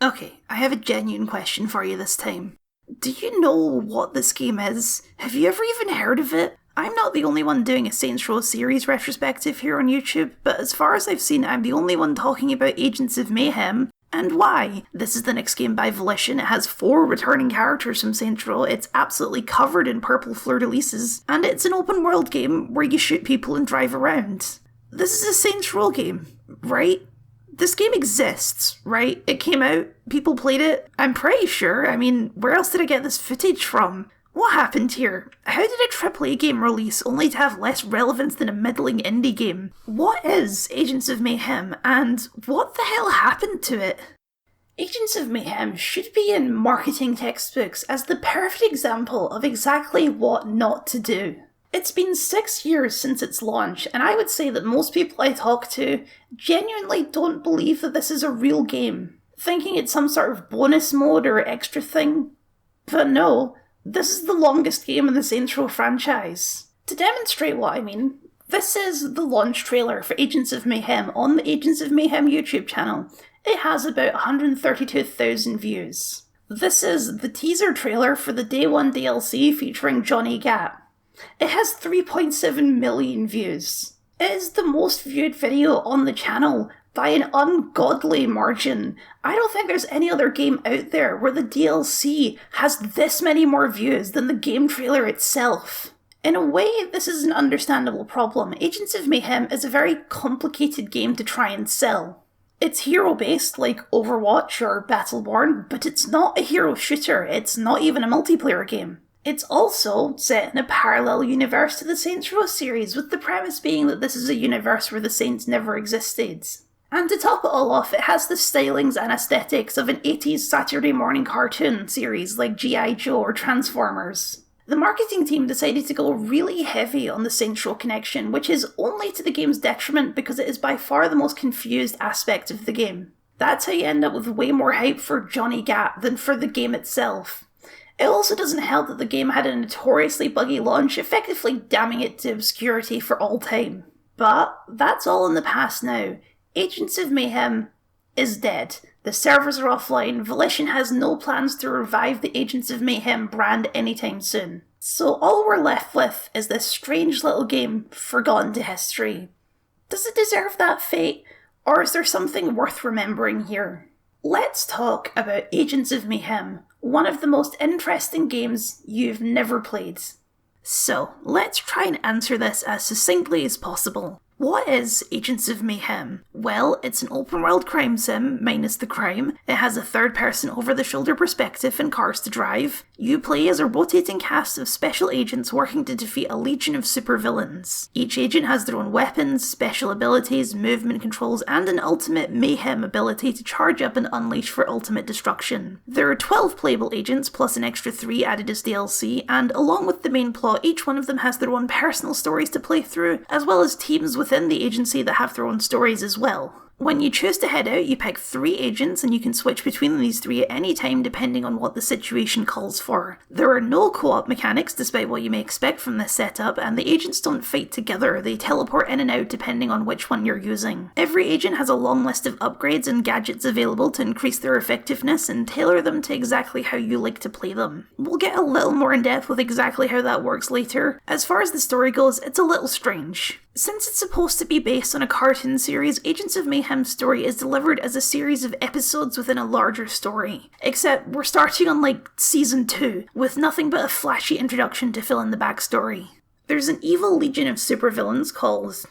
Okay, I have a genuine question for you this time. Do you know what this game is? Have you ever even heard of it? I'm not the only one doing a Saints Row series retrospective here on YouTube, but as far as I've seen, I'm the only one talking about Agents of Mayhem. And why? This is the next game by Volition. It has 4 returning characters from Saints Row, it's absolutely covered in purple fleur-de-lises, and it's an open world game where you shoot people and drive around. This is a Saints Row game, right? This game exists, right? It came out, people played it, I'm pretty sure. I mean, where else did I get this footage from? What happened here? How did a AAA game release only to have less relevance than a middling indie game? What is Agents of Mayhem, and what the hell happened to it? Agents of Mayhem should be in marketing textbooks as the perfect example of exactly what not to do. It's been 6 years since its launch, and I would say that most people I talk to genuinely don't believe that this is a real game, thinking it's some sort of bonus mode or extra thing. But no, this is the longest game in the Saints Row franchise. To demonstrate what I mean, this is the launch trailer for Agents of Mayhem on the Agents of Mayhem YouTube channel. It has about 132,000 views. This is the teaser trailer for the Day 1 DLC featuring Johnny Gat. It has 3.7 million views. It is the most viewed video on the channel by an ungodly margin. I don't think there's any other game out there where the DLC has this many more views than the game trailer itself. In a way, this is an understandable problem. Agents of Mayhem is a very complicated game to try and sell. It's hero-based, like Overwatch or Battleborn, but it's not a hero shooter, it's not even a multiplayer game. It's also set in a parallel universe to the Saints Row series, with the premise being that this is a universe where the Saints never existed. And to top it all off, it has the stylings and aesthetics of an 80s Saturday morning cartoon series like G.I. Joe or Transformers. The marketing team decided to go really heavy on the Saints Row connection, which is only to the game's detriment because it is by far the most confused aspect of the game. That's how you end up with way more hype for Johnny Gat than for the game itself. It also doesn't help that the game had a notoriously buggy launch, effectively damning it to obscurity for all time. But that's all in the past now. Agents of Mayhem is dead. The servers are offline. Volition has no plans to revive the Agents of Mayhem brand anytime soon. So all we're left with is this strange little game forgotten to history. Does it deserve that fate, or is there something worth remembering here? Let's talk about Agents of Mayhem, one of the most interesting games you've never played. So, let's try and answer this as succinctly as possible. What is Agents of Mayhem? Well, it's an open-world crime sim, minus the crime. It has a third-person over-the-shoulder perspective and cars to drive. You play as a rotating cast of special agents working to defeat a legion of supervillains. Each agent has their own weapons, special abilities, movement controls, and an ultimate mayhem ability to charge up and unleash for ultimate destruction. There are 12 playable agents, plus an extra 3 added as DLC, and along with the main plot, each one of them has their own personal stories to play through, as well as teams within the agency that have their own stories as well. When you choose to head out, you pick 3 agents and you can switch between these 3 at any time depending on what the situation calls for. There are no co-op mechanics despite what you may expect from this setup, and the agents don't fight together, they teleport in and out depending on which one you're using. Every agent has a long list of upgrades and gadgets available to increase their effectiveness and tailor them to exactly how you like to play them. We'll get a little more in depth with exactly how that works later. As far as the story goes, it's a little strange. Since it's supposed to be based on a cartoon series, Agents of Mayhem's story is delivered as a series of episodes within a larger story. Except we're starting on season 2, with nothing but a flashy introduction to fill in the backstory. There's an evil legion of supervillains called,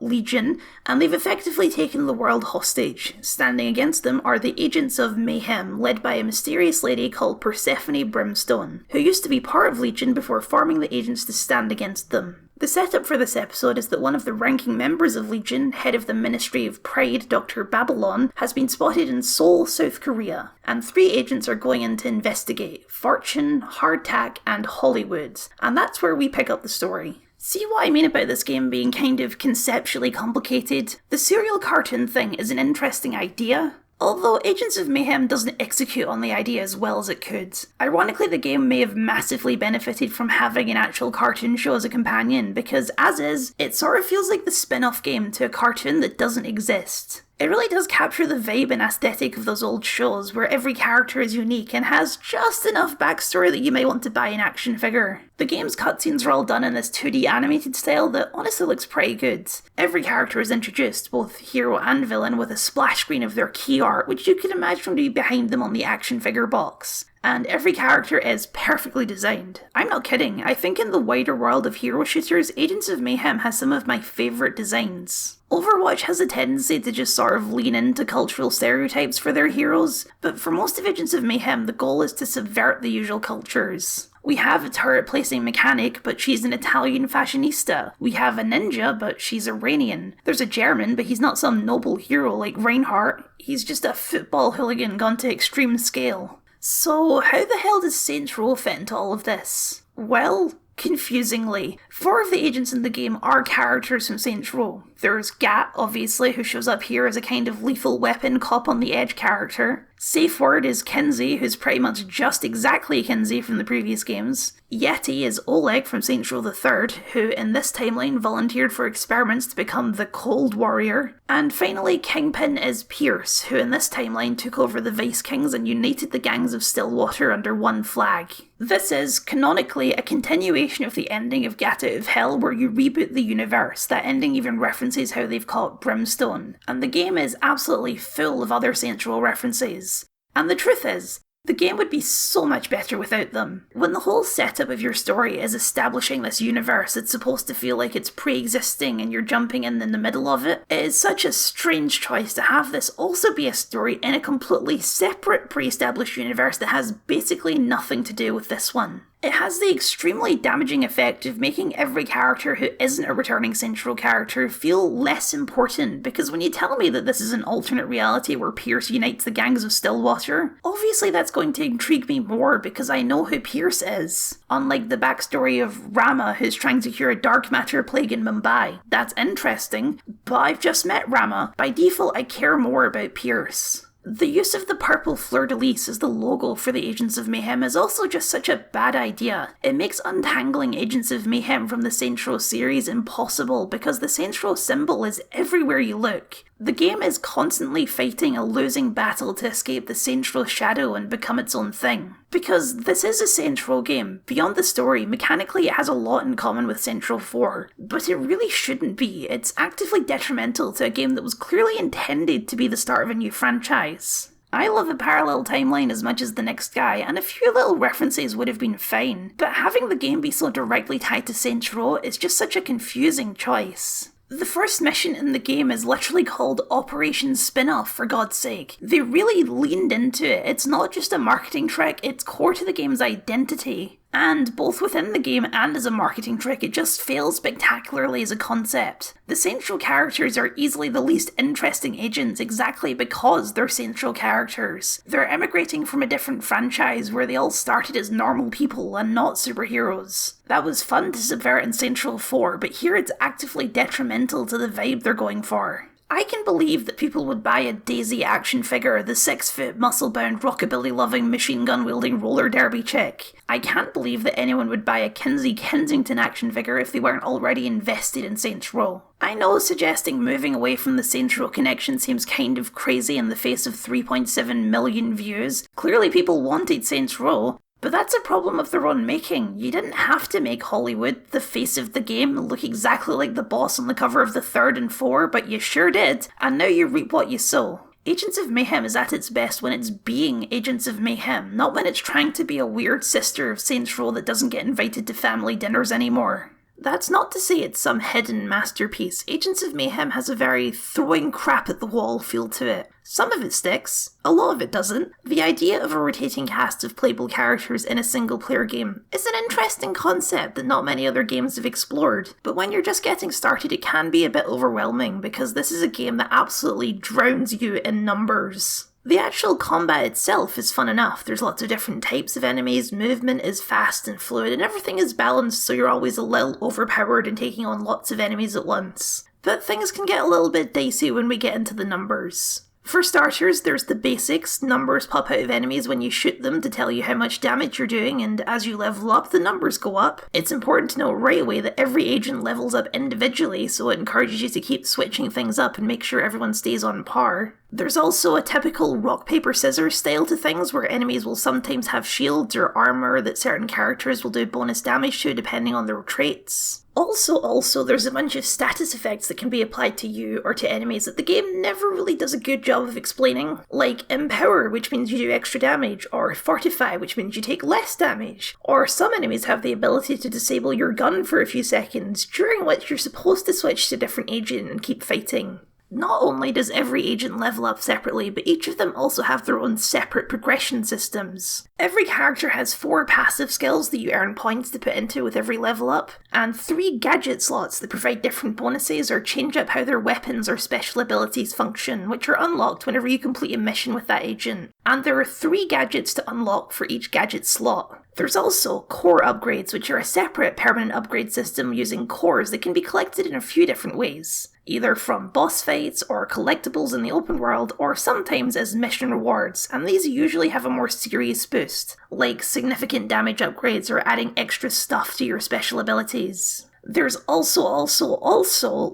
Legion, and they've effectively taken the world hostage. Standing against them are the Agents of Mayhem, led by a mysterious lady called Persephone Brimstone, who used to be part of Legion before forming the agents to stand against them. The setup for this episode is that one of the ranking members of Legion, head of the Ministry of Pride, Dr. Babylon, has been spotted in Seoul, South Korea, and 3 agents are going in to investigate: Fortune, Hardtack, and Hollywood, and that's where we pick up the story. See what I mean about this game being kind of conceptually complicated? The serial cartoon thing is an interesting idea, although Agents of Mayhem doesn't execute on the idea as well as it could. Ironically, the game may have massively benefited from having an actual cartoon show as a companion, because as is, it sort of feels like the spin-off game to a cartoon that doesn't exist. It really does capture the vibe and aesthetic of those old shows where every character is unique and has just enough backstory that you may want to buy an action figure. The game's cutscenes are all done in this 2D animated style that honestly looks pretty good. Every character is introduced, both hero and villain, with a splash screen of their key art, which you can imagine would be behind them on the action figure box. And every character is perfectly designed. I'm not kidding, I think in the wider world of hero shooters, Agents of Mayhem has some of my favourite designs. Overwatch has a tendency to just sort of lean into cultural stereotypes for their heroes, but for most of Agents of Mayhem, the goal is to subvert the usual cultures. We have a turret placing mechanic, but she's an Italian fashionista. We have a ninja, but she's Iranian. There's a German, but he's not some noble hero like Reinhardt. He's just a football hooligan gone to extreme scale. So how the hell does Saints Row fit into all of this? Well, confusingly, 4 of the agents in the game are characters from Saints Row. There's Gat, obviously, who shows up here as a kind of lethal weapon cop on the edge character. Safe Word is Kinsey, who's pretty much just exactly Kinsey from the previous games. Yeti is Oleg from Saints Row III, who in this timeline volunteered for experiments to become the Cold Warrior. And finally, Kingpin is Pierce, who in this timeline took over the Vice Kings and united the gangs of Stillwater under one flag. This is, canonically, a continuation of the ending of Gat Out of Hell, where you reboot the universe. That ending even references how they've caught Brimstone. And the game is absolutely full of other Saints Row references. And the truth is, the game would be so much better without them. When the whole setup of your story is establishing this universe that's supposed to feel like it's pre-existing and you're jumping in the middle of it, it is such a strange choice to have this also be a story in a completely separate pre-established universe that has basically nothing to do with this one. It has the extremely damaging effect of making every character who isn't a returning Saints Row character feel less important, because when you tell me that this is an alternate reality where Pierce unites the gangs of Stillwater, obviously that's going to intrigue me more because I know who Pierce is. Unlike the backstory of Rama, who's trying to cure a dark matter plague in Mumbai. That's interesting, but I've just met Rama. By default, I care more about Pierce. The use of the purple fleur-de-lis as the logo for the Agents of Mayhem is also just such a bad idea. It makes untangling Agents of Mayhem from the Saints Row series impossible because the Saints Row symbol is everywhere you look. The game is constantly fighting a losing battle to escape the Saints Row shadow and become its own thing. Because this is a Saints Row game. Beyond the story, mechanically it has a lot in common with Saints Row 4, but it really shouldn't be. It's actively detrimental to a game that was clearly intended to be the start of a new franchise. I love a parallel timeline as much as the next guy, and a few little references would have been fine, but having the game be so directly tied to Saints Row is just such a confusing choice. The first mission in the game is literally called Operation Spin-Off, for God's sake. They really leaned into it. It's not just a marketing trick, it's core to the game's identity. And both within the game and as a marketing trick, it just fails spectacularly as a concept. The Saints Row characters are easily the least interesting agents exactly because they're Saints Row characters. They're emigrating from a different franchise where they all started as normal people and not superheroes. That was fun to subvert in Saints Row 4, but here it's actively detrimental to the vibe they're going for. I can believe that people would buy a Daisy action figure, the 6-foot, muscle-bound, rockabilly-loving, machine-gun-wielding roller derby chick. I can't believe that anyone would buy a Kinsey Kensington action figure if they weren't already invested in Saints Row. I know suggesting moving away from the Saints Row connection seems kind of crazy in the face of 3.7 million views. Clearly people wanted Saints Row, but that's a problem of their own making. You didn't have to make Hollywood, the face of the game, look exactly like the boss on the cover of the 3rd and 4, but you sure did, and now you reap what you sow. Agents of Mayhem is at its best when it's being Agents of Mayhem, not when it's trying to be a weird sister of Saints Row that doesn't get invited to family dinners anymore. That's not to say it's some hidden masterpiece. Agents of Mayhem has a very throwing crap at the wall feel to it. Some of it sticks, a lot of it doesn't. The idea of a rotating cast of playable characters in a single-player game is an interesting concept that not many other games have explored, but when you're just getting started it can be a bit overwhelming because this is a game that absolutely drowns you in numbers. The actual combat itself is fun enough. There's lots of different types of enemies, movement is fast and fluid, and everything is balanced so you're always a little overpowered and taking on lots of enemies at once. But things can get a little bit dicey when we get into the numbers. For starters, there's the basics. Numbers pop out of enemies when you shoot them to tell you how much damage you're doing, and as you level up, the numbers go up. It's important to know right away that every agent levels up individually, so it encourages you to keep switching things up and make sure everyone stays on par. There's also a typical rock, paper, scissors style to things where enemies will sometimes have shields or armor that certain characters will do bonus damage to depending on their traits. Also, there's a bunch of status effects that can be applied to you or to enemies that the game never really does a good job of explaining, like Empower, which means you do extra damage, or Fortify, which means you take less damage, or some enemies have the ability to disable your gun for a few seconds, during which you're supposed to switch to a different agent and keep fighting. Not only does every agent level up separately, but each of them also have their own separate progression systems. Every character has 4 passive skills that you earn points to put into with every level up, and 3 gadget slots that provide different bonuses or change up how their weapons or special abilities function, which are unlocked whenever you complete a mission with that agent. And there are 3 gadgets to unlock for each gadget slot. There's also core upgrades, which are a separate permanent upgrade system using cores that can be collected in a few different ways. Either from boss fights or collectibles in the open world, or sometimes as mission rewards, and these usually have a more serious boost, like significant damage upgrades or adding extra stuff to your special abilities. There's also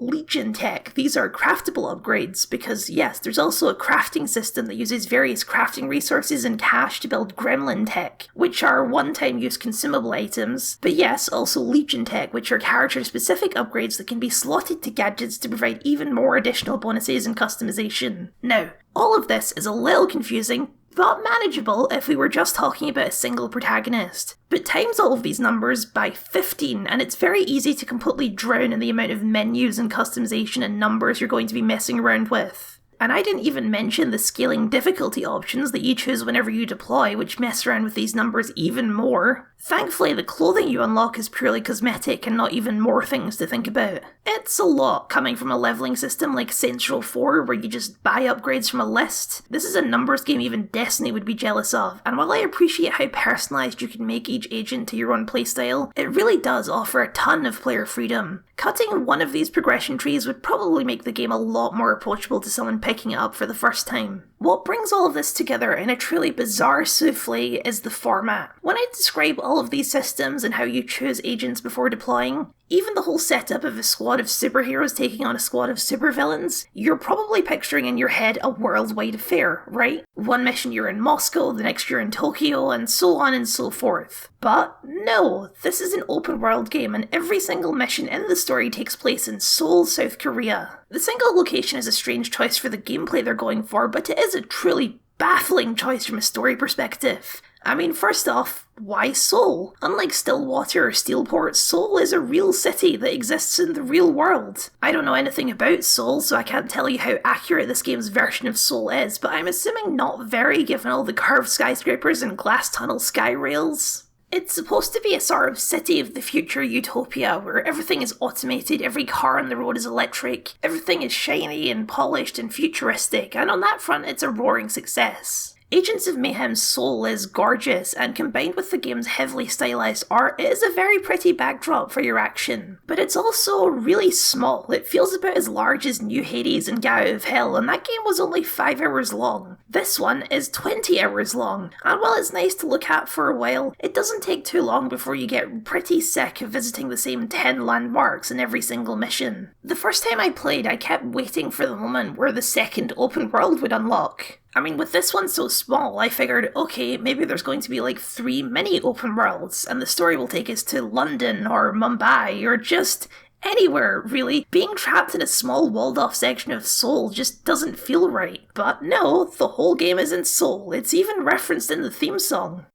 Legion tech. These are craftable upgrades because yes, there's also a crafting system that uses various crafting resources and cash to build gremlin tech, which are one-time use consumable items, but yes, also Legion tech, which are character-specific upgrades that can be slotted to gadgets to provide even more additional bonuses and customization. Now, all of this is a little confusing, but manageable if we were just talking about a single protagonist. But times all of these numbers by 15, and it's very easy to completely drown in the amount of menus and customization and numbers you're going to be messing around with. And I didn't even mention the scaling difficulty options that you choose whenever you deploy, which mess around with these numbers even more. Thankfully, the clothing you unlock is purely cosmetic and not even more things to think about. It's a lot coming from a leveling system like Saints Row 4 where you just buy upgrades from a list. This is a numbers game even Destiny would be jealous of, and while I appreciate how personalised you can make each agent to your own playstyle, it really does offer a ton of player freedom. Cutting one of these progression trees would probably make the game a lot more approachable to someone picking it up for the first time. What brings all of this together in a truly bizarre souffle is the format. When I describe all of these systems and how you choose agents before deploying, even the whole setup of a squad of superheroes taking on a squad of supervillains, you're probably picturing in your head a worldwide affair, right? One mission you're in Moscow, the next you're in Tokyo, and so on and so forth. But no, this is an open world game and every single mission in the story takes place in Seoul, South Korea. The single location is a strange choice for the gameplay they're going for, but it is a truly baffling choice from a story perspective. I mean, first off, why Seoul? Unlike Stillwater or Steelport, Seoul is a real city that exists in the real world. I don't know anything about Seoul, so I can't tell you how accurate this game's version of Seoul is, but I'm assuming not very given all the curved skyscrapers and glass tunnel sky rails. It's supposed to be a sort of city of the future utopia where everything is automated, every car on the road is electric, everything is shiny and polished and futuristic, and on that front it's a roaring success. Agents of Mayhem's Seoul is gorgeous, and combined with the game's heavily stylized art, it is a very pretty backdrop for your action. But it's also really small. It feels about as large as New Hades and Get Out of Hell, and that game was only 5 hours long. This one is 20 hours long, and while it's nice to look at for a while, it doesn't take too long before you get pretty sick of visiting the same 10 landmarks in every single mission. The first time I played, I kept waiting for the moment where the second open world would unlock. I mean, with this one so small, I figured, okay, maybe there's going to be like 3 mini open worlds, and the story will take us to London or Mumbai or just anywhere, really. Being trapped in a small walled-off section of Seoul just doesn't feel right. But no, the whole game is in Seoul. It's even referenced in the theme song.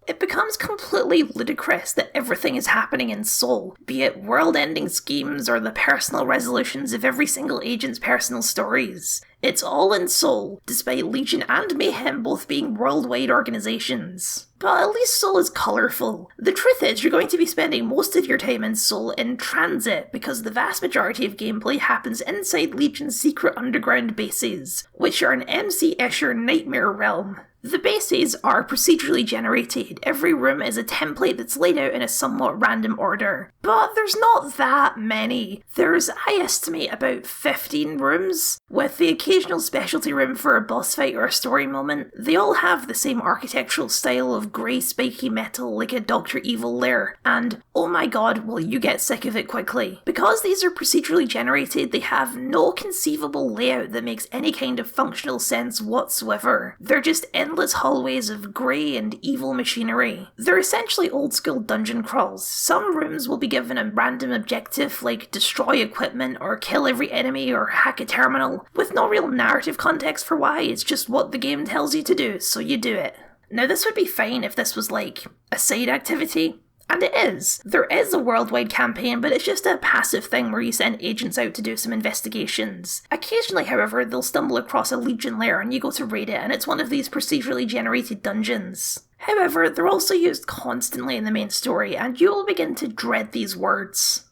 It becomes completely ludicrous that everything is happening in Seoul, be it world-ending schemes or the personal resolutions of every single agent's personal stories. It's all in Seoul, despite Legion and Mayhem both being worldwide organisations. But at least Seoul is colourful. The truth is, you're going to be spending most of your time in Seoul in transit, because the vast majority of gameplay happens inside Legion's secret underground bases, which are an MC Escher nightmare realm. The bases are procedurally generated. Every room is a template that's laid out in a somewhat random order. But there's not that many. There's, I estimate, about 15 rooms, with the occasional specialty room for a boss fight or a story moment. They all have the same architectural style of grey spiky metal like a Dr. Evil lair, and oh my god, will you get sick of it quickly. Because these are procedurally generated, they have no conceivable layout that makes any kind of functional sense whatsoever. They're just endless hallways of grey and evil machinery. They're essentially old school dungeon crawls. Some rooms will be given a random objective like destroy equipment or kill every enemy or hack a terminal, with no real narrative context for why, it's just what the game tells you to do, so you do it. Now this would be fine if this was like a side activity. And it is. There is a worldwide campaign, but it's just a passive thing where you send agents out to do some investigations. Occasionally, however, they'll stumble across a Legion lair and you go to raid it, and it's one of these procedurally generated dungeons. However, they're also used constantly in the main story, and you will begin to dread these words.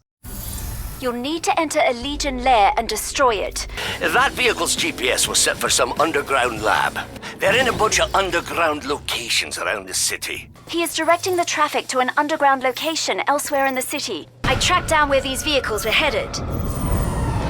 You'll need to enter a Legion lair and destroy it. That vehicle's GPS was set for some underground lab. They're in a bunch of underground locations around the city. He is directing the traffic to an underground location elsewhere in the city. I tracked down where these vehicles were headed.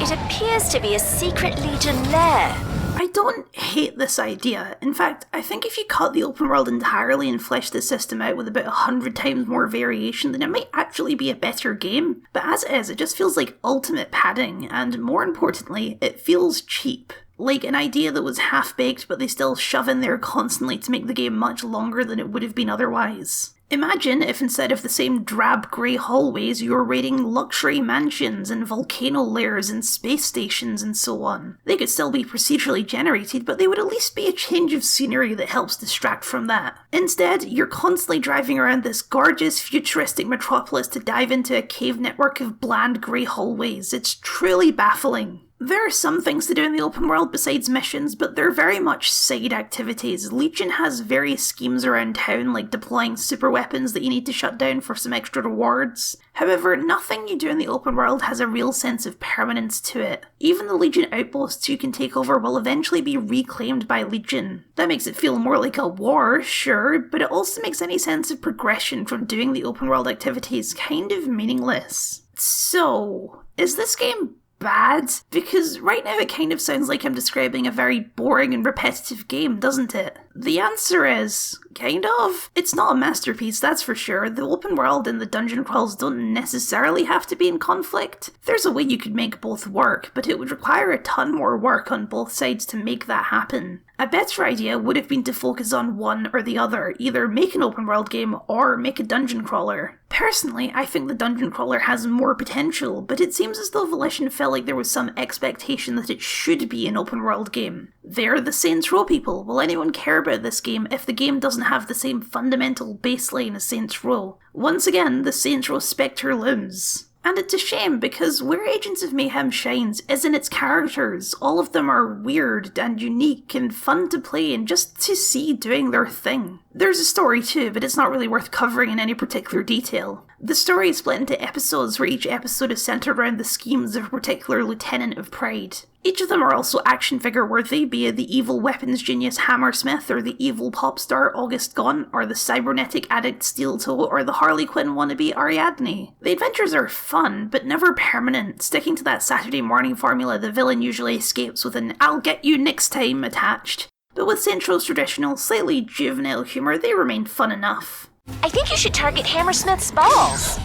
It appears to be a secret Legion lair. I don't hate this idea. In fact, I think if you cut the open world entirely and flesh the system out with about 100 times more variation, then it might actually be a better game. But as it is, it just feels like ultimate padding, and more importantly, it feels cheap. Like an idea that was half-baked but they still shove in there constantly to make the game much longer than it would have been otherwise. Imagine if instead of the same drab grey hallways you were raiding luxury mansions and volcano lairs and space stations and so on. They could still be procedurally generated, but they would at least be a change of scenery that helps distract from that. Instead, you're constantly driving around this gorgeous futuristic metropolis to dive into a cave network of bland grey hallways. It's truly baffling. There are some things to do in the open world besides missions, but they're very much side activities. Legion has various schemes around town, like deploying super weapons that you need to shut down for some extra rewards. However, nothing you do in the open world has a real sense of permanence to it. Even the Legion outposts you can take over will eventually be reclaimed by Legion. That makes it feel more like a war, sure, but it also makes any sense of progression from doing the open world activities kind of meaningless. So, is this game bad? Because right now it kind of sounds like I'm describing a very boring and repetitive game, doesn't it? The answer is, kind of. It's not a masterpiece, that's for sure. The open world and the dungeon crawls don't necessarily have to be in conflict. There's a way you could make both work, but it would require a ton more work on both sides to make that happen. A better idea would have been to focus on one or the other, either make an open world game or make a dungeon crawler. Personally, I think the dungeon crawler has more potential, but it seems as though Volition felt like there was some expectation that it should be an open world game. They're the Saints Row people. Will anyone care about this game if the game doesn't have the same fundamental baseline as Saints Row? Once again, the Saints Row spectre looms. And it's a shame, because where Agents of Mayhem shines is in its characters. All of them are weird and unique and fun to play and just to see doing their thing. There's a story too, but it's not really worth covering in any particular detail. The story is split into episodes where each episode is centred around the schemes of a particular Lieutenant of Pride. Each of them are also action figure worthy, be it the evil weapons genius Hammersmith, or the evil pop star August Gaunt, or the cybernetic addict Steel Toe, or the Harley Quinn wannabe Ariadne. The adventures are fun, but never permanent, sticking to that Saturday morning formula the villain usually escapes with an "I'll get you next time" attached. But with Saints Row's traditional, slightly juvenile humour, they remain fun enough. I think you should target Hammersmith's balls.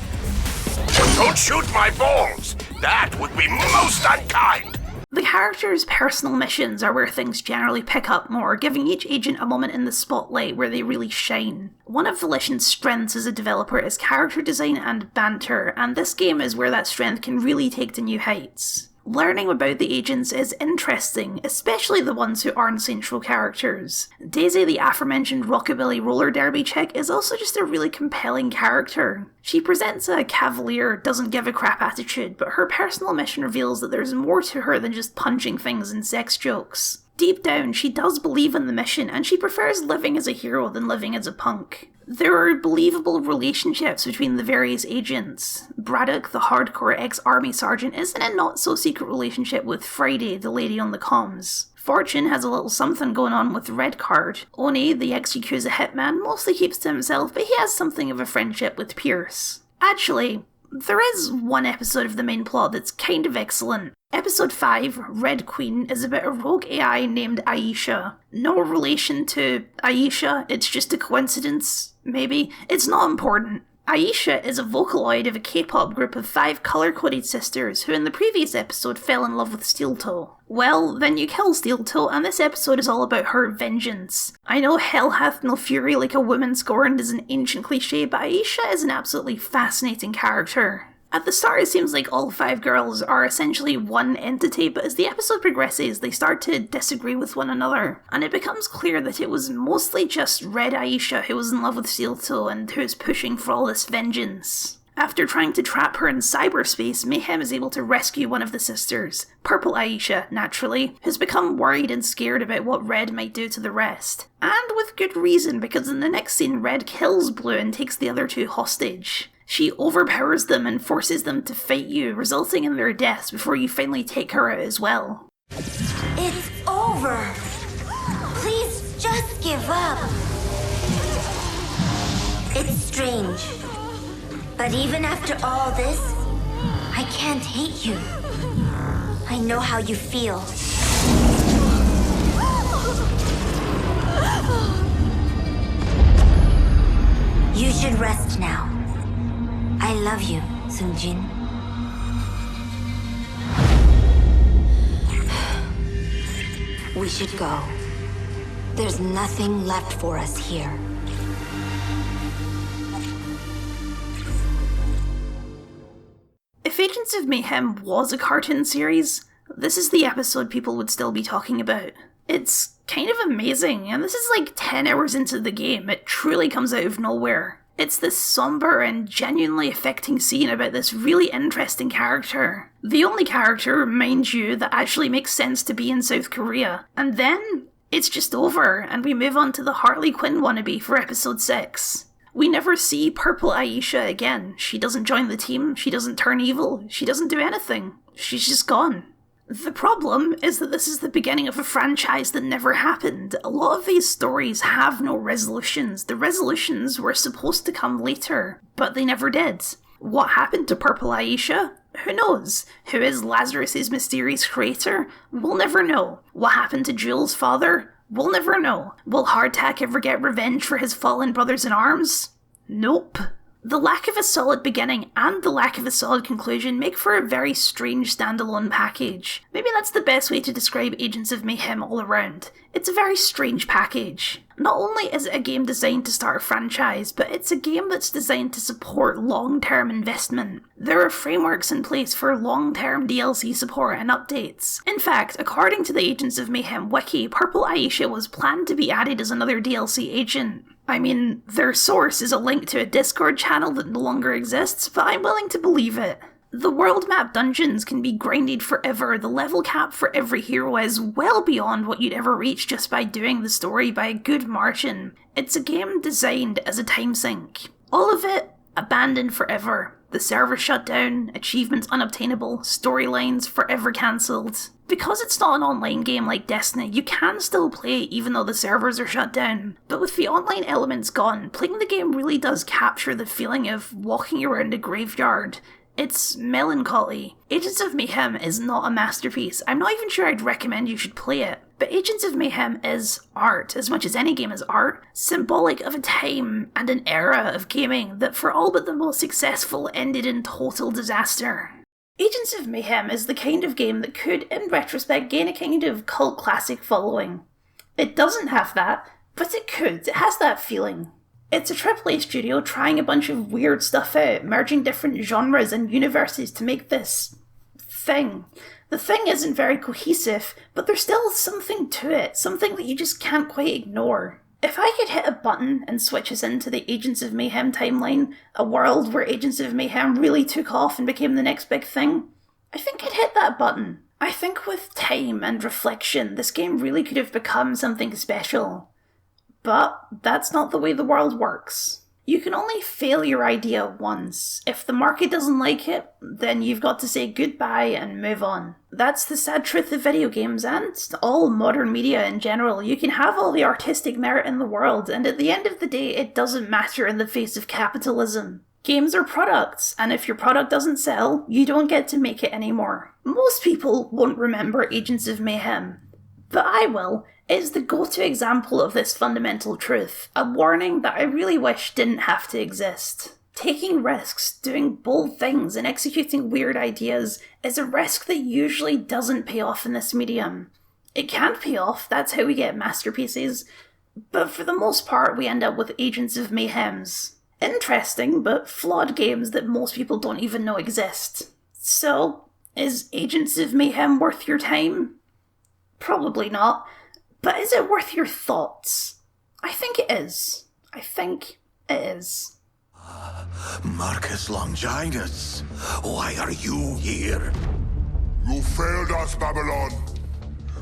Don't shoot my balls! That would be most unkind! The characters' personal missions are where things generally pick up more, giving each agent a moment in the spotlight where they really shine. One of Volition's strengths as a developer is character design and banter, and this game is where that strength can really take to new heights. Learning about the agents is interesting, especially the ones who aren't Saints Row characters. Daisy, the aforementioned rockabilly roller derby chick, is also just a really compelling character. She presents a cavalier, doesn't give a crap attitude, but her personal mission reveals that there's more to her than just punching things and sex jokes. Deep down, she does believe in the mission, and she prefers living as a hero than living as a punk. There are believable relationships between the various agents. Braddock, the hardcore ex-army sergeant, is in a not-so-secret relationship with Friday, the lady on the comms. Fortune has a little something going on with Redcard. Oni, the ex-Yakuza hitman, mostly keeps to himself, but he has something of a friendship with Pierce. Actually, there is one episode of the main plot that's kind of excellent. Episode 5, Red Queen, is about a rogue AI named Aisha. No relation to Aisha, it's just a coincidence, maybe. It's not important. Aisha is a Vocaloid of a K-pop group of 5 colour-coded sisters who in the previous episode fell in love with Steel Toe. Well, then you kill Steel Toe, and this episode is all about her vengeance. I know hell hath no fury like a woman scorned is an ancient cliche, but Aisha is an absolutely fascinating character. At the start it seems like all 5 girls are essentially one entity, but as the episode progresses they start to disagree with one another, and it becomes clear that it was mostly just Red Aisha who was in love with Steel Toe and who is pushing for all this vengeance. After trying to trap her in cyberspace, Mayhem is able to rescue one of the sisters, Purple Aisha, naturally, who's become worried and scared about what Red might do to the rest. And with good reason, because in the next scene Red kills Blue and takes the other 2 hostage. She overpowers them and forces them to fight you, resulting in their deaths before you finally take her out as well. It's over. Please just give up. It's strange. But even after all this, I can't hate you. I know how you feel. You should rest now. I love you, Sungjin. We should go. There's nothing left for us here. If Agents of Mayhem was a cartoon series, this is the episode people would still be talking about. It's kind of amazing, and this is like 10 hours into the game. It truly comes out of nowhere. It's this somber and genuinely affecting scene about this really interesting character. The only character, mind you, that actually makes sense to be in South Korea. And then, it's just over, and we move on to the Harley Quinn wannabe for episode 6. We never see Purple Aisha again. She doesn't join the team, she doesn't turn evil, she doesn't do anything. She's just gone. The problem is that this is the beginning of a franchise that never happened. A lot of these stories have no resolutions. The resolutions were supposed to come later, but they never did. What happened to Purple Aisha? Who knows? Who is Lazarus's mysterious creator? We'll never know. What happened to Jules' father? We'll never know. Will Hardtack ever get revenge for his fallen brothers in arms? Nope. The lack of a solid beginning and the lack of a solid conclusion make for a very strange standalone package. Maybe that's the best way to describe Agents of Mayhem all around. It's a very strange package. Not only is it a game designed to start a franchise, but it's a game that's designed to support long-term investment. There are frameworks in place for long-term DLC support and updates. In fact, according to the Agents of Mayhem wiki, Purple Aisha was planned to be added as another DLC agent. I mean, their source is a link to a Discord channel that no longer exists, but I'm willing to believe it. The world map dungeons can be grinded forever, the level cap for every hero is well beyond what you'd ever reach just by doing the story by a good margin. It's a game designed as a time sink. All of it abandoned forever. The server shut down, achievements unobtainable, storylines forever cancelled. Because it's not an online game like Destiny, you can still play even though the servers are shut down. But with the online elements gone, playing the game really does capture the feeling of walking around a graveyard. It's melancholy. Agents of Mayhem is not a masterpiece. I'm not even sure I'd recommend you should play it. But Agents of Mayhem is art, as much as any game is art, symbolic of a time and an era of gaming that for all but the most successful ended in total disaster. Agents of Mayhem is the kind of game that could, in retrospect, gain a kind of cult classic following. It doesn't have that, but it could. It has that feeling. It's a AAA studio trying a bunch of weird stuff out, merging different genres and universes to make this thing. The thing isn't very cohesive, but there's still something to it, something that you just can't quite ignore. If I could hit a button and switch us into the Agents of Mayhem timeline, a world where Agents of Mayhem really took off and became the next big thing, I think I'd hit that button. I think with time and reflection, this game really could have become something special. But that's not the way the world works. You can only fail your idea once. If the market doesn't like it, then you've got to say goodbye and move on. That's the sad truth of video games and all modern media in general. You can have all the artistic merit in the world, and at the end of the day, it doesn't matter in the face of capitalism. Games are products, and if your product doesn't sell, you don't get to make it anymore. Most people won't remember Agents of Mayhem, but I will. It's the go-to example of this fundamental truth, a warning that I really wish didn't have to exist. Taking risks, doing bold things, and executing weird ideas is a risk that usually doesn't pay off in this medium. It can't pay off, that's how we get masterpieces, but for the most part we end up with Agents of Mayhems. Interesting, but flawed games that most people don't even know exist. So, is Agents of Mayhem worth your time? Probably not. But is it worth your thoughts? I think it is. Marcus Longinus, why are you here? You failed us, Babylon.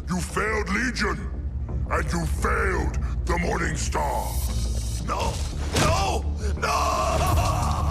You failed Legion. And you failed the Morning Star. No! No! No!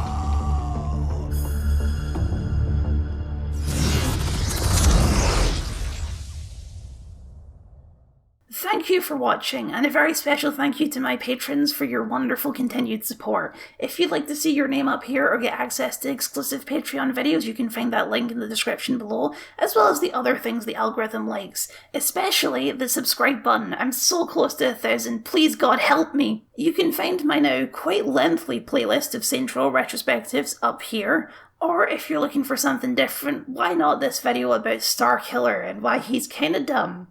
Thank you for watching, and a very special thank you to my patrons for your wonderful continued support. If you'd like to see your name up here or get access to exclusive Patreon videos, you can find that link in the description below, as well as the other things the algorithm likes, especially the subscribe button. I'm so close to 1,000, please God help me! You can find my now quite lengthy playlist of Saints Row retrospectives up here, or if you're looking for something different, why not this video about Starkiller and why he's kinda dumb.